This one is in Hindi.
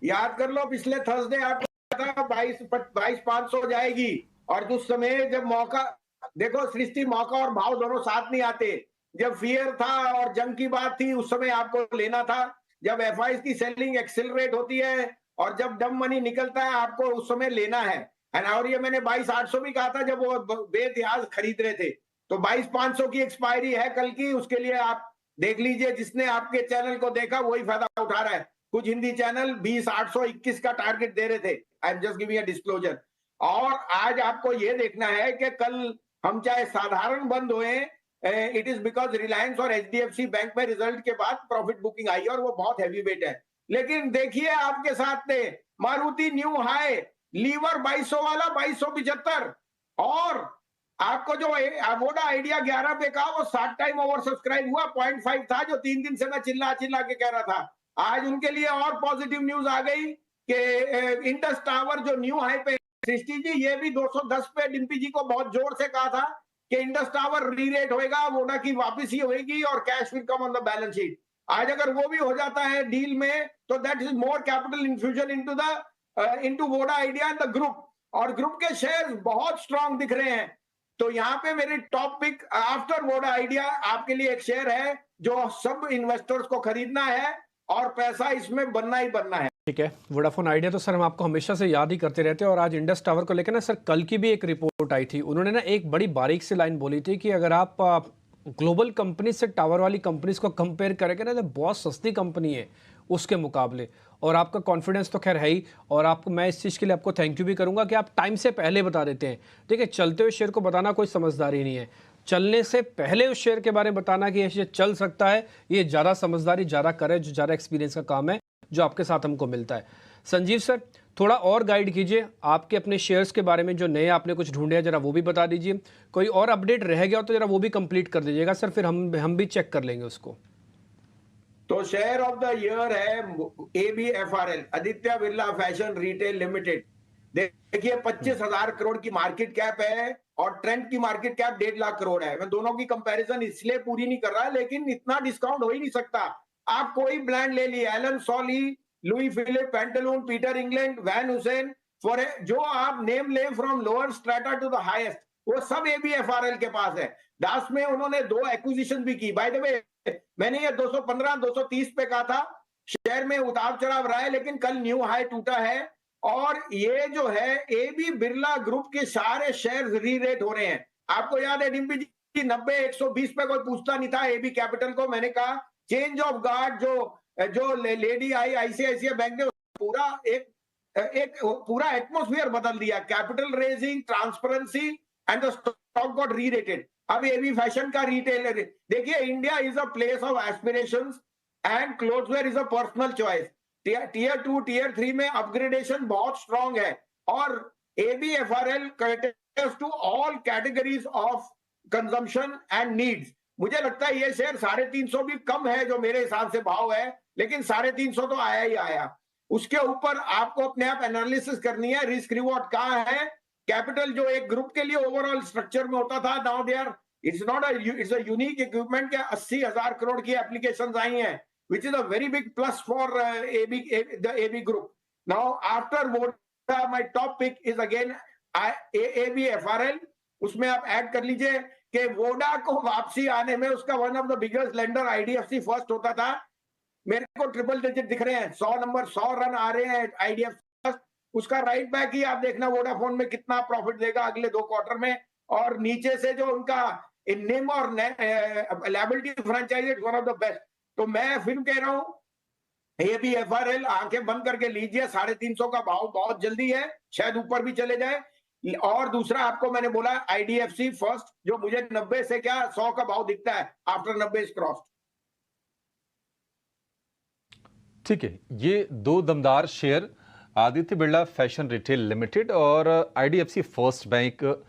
याद कर लो, पिछले थर्सडे आपको था 22,500 जाएगी, और उस समय जब मौका, देखो सृष्टि, मौका और भाव दोनों साथ नहीं आते। जब फियर था और जंग की बात थी, उस समय आपको लेना था। जब एफआईज की सेलिंग एक्सिलरेट होती है और जब डम मनी निकलता है, आपको उस समय लेना है। और ये मैंने 22,800 भी कहा था जब वो बेइतिहास खरीद रहे थे। तो 22,500 की एक्सपायरी है कल की, उसके लिए आप देख लीजिए। जिसने आपके चैनल को देखा वही फायदा उठा रहा है। कुछ हिंदी चैनल 20,821 का टारगेट दे रहे थे। I am just giving a disclosure. और आज आपको ये देखना है कि कल हम चाहे साधारण बंद हुए, इट इज बिकॉज रिलायंस और एचडीएफसी बैंक में रिजल्ट के बाद प्रॉफिट बुकिंग आई और वो बहुत हैवी वेट है। लेकिन देखिए आपके साथ ने मारुति न्यू हाई, लीवर 2200 वाला 2275, और आपको जो वोडा आइडिया 11 पे का वो 7 टाइम ओवर सब्सक्राइब हुआ, 0.5 था जो 3 दिन से मैं चिल्ला चिल्ला के कह रहा था। आज उनके लिए और पॉजिटिव न्यूज आ गई कि इंडस टावर जो न्यू हाई पे, सृष्टि जी ये भी 210 पे डिम्पी जी को बहुत जोर से कहा था कि इंडस टावर री रेट होएगा, वोडा की वापसी होगी और cash will come on the balance sheet. आज अगर वो भी हो जाता है डील में, तो that is more capital infusion into Voda Idea and the group, और ग्रुप के शेयर्स बहुत स्ट्रांग दिख रहे हैं। तो यहाँ पे मेरी top pick after Voda Idea आपके लिए एक शेयर है जो सब इन्वेस्टर्स को खरीदना है और पैसा इसमें बनना ही बनना है। ठीक है, वोडाफोन आइडिया तो सर हम आपको हमेशा से याद ही करते रहते हैं। और आज इंडस टावर को लेकर ना सर कल की भी एक रिपोर्ट आई थी, उन्होंने ना एक बड़ी बारीक सी लाइन बोली थी कि अगर आप ग्लोबल कंपनी से टावर वाली कंपनीज को कंपेयर करेंगे ना, तो बहुत सस्ती कंपनी है उसके मुकाबले। और आपका कॉन्फिडेंस तो खैर है ही, और आपको मैं इस चीज़ के लिए आपको थैंक यू भी करूंगा कि आप टाइम से पहले बता देते हैं। देखिए, चलते हुए शेयर को बताना कोई समझदारी नहीं है, चलने से पहले उस शेयर के बारे में बताना कि ये चल सकता है, ये ज़्यादा समझदारी, ज़्यादा करेज, ज़्यादा एक्सपीरियंस का काम है जो आपके साथ हमको मिलता है। संजीव सर, थोड़ा और गाइड कीजिए आपके अपने शेयर्स के बारे में, जो नए आपने कुछ ढूंढे हैं जरा वो भी बता दीजिए। कोई और अपडेट रह गया हो तो जरा वो भी कंप्लीट कर दीजिएगा सर, फिर हम भी चेक कर लेंगे उसको। तो शेयर ऑफ द ईयर है ABFRL, Aditya Birla fashion retail limited. देखिए 25,000 करोड़ की मार्केट कैप है और ट्रेंड की मार्केट कैप 1.5 लाख करोड़ है। मैं दोनों की कंपैरिजन इसलिए पूरी नहीं कर रहा, लेकिन इतना डिस्काउंट हो ही नहीं सकता। आप कोई ब्रांड ले लिए, Allen Solly, Louis Philippe, Pantaloons, Peter England, Van Heusen, for जो आप नेम ले from lower strata to the highest, वो सब ABFRL के पास है। दास में उन्होंने 2 एक्विजिशन भी की। बाय द वे, मैंने ये 215 230 पे कहा था। शेयर में उतार चढ़ाव रहा है, लेकिन कल न्यू हाई टूटा है। और ये जो है AB बिरला ग्रुप के सारे शेयर री रेट हो रहे हैं। आपको याद है डिम्पी जी 90 120 पे कोई पूछता नहीं था AB कैपिटल को। मैंने कहा चेंज ऑफ गार्ड, जो जो लेडी आई आईसीआईसीआई बैंक ने पूरा एक पूरा एटमोस्फियर बदल दिया। Capital raising, transparency and the stock got rerated. अब AB फैशन का रिटेलर, देखिए India is a place of aspirations and clothwear is a personal choice. Tier 2 tier 3 में अपग्रेडेशन बहुत स्ट्रांग है, और ABFRL caters to all categories of consumption and needs। मुझे लगता है ये शेयर 350 भी कम है जो मेरे हिसाब से भाव है, लेकिन 350 तो आया ही आया। उसके ऊपर आपको अपने आप एनालिसिस करनी है, रिस्क रिवॉर्ड कहाँ है। कैपिटल जो एक ग्रुप के लिए ओवरऑल स्ट्रक्चर में होता था, now they are, it's a unique equipment के 80,000 करोड़ की एप्लीकेशंस आई हैं, which is a very big plus for the AB group. Now, after Voda, my top pick is again ABFRL। उसमें आप ऐड कर लीजिए कि वोडा को वापसी आने में उसका one of the biggest lender IDFC first होता था। मेरे को ट्रिपल डिजिट दिख रहे हैं, 100 रन आ रहे हैं IDFC फर्स्ट। उसका राइट बैक ही आप देखना वोडाफोन में कितना प्रॉफिट देगा अगले 2 क्वार्टर में। और नीचे से जो उनका निम और liability franchise is one of the best. तो मैं फिर कह रहा हूं ABFRL आंखें बंद करके लीजिए। 350 का भाव बहुत जल्दी है, शायद ऊपर भी चले जाए। और दूसरा आपको मैंने बोला IDFC फर्स्ट, जो मुझे 90 से क्या 100 का भाव दिखता है आफ्टर 90 इज क्रॉस्ड। ठीक है, ये 2 दमदार share, Aditya Birla fashion retail limited और IDFC फर्स्ट बैंक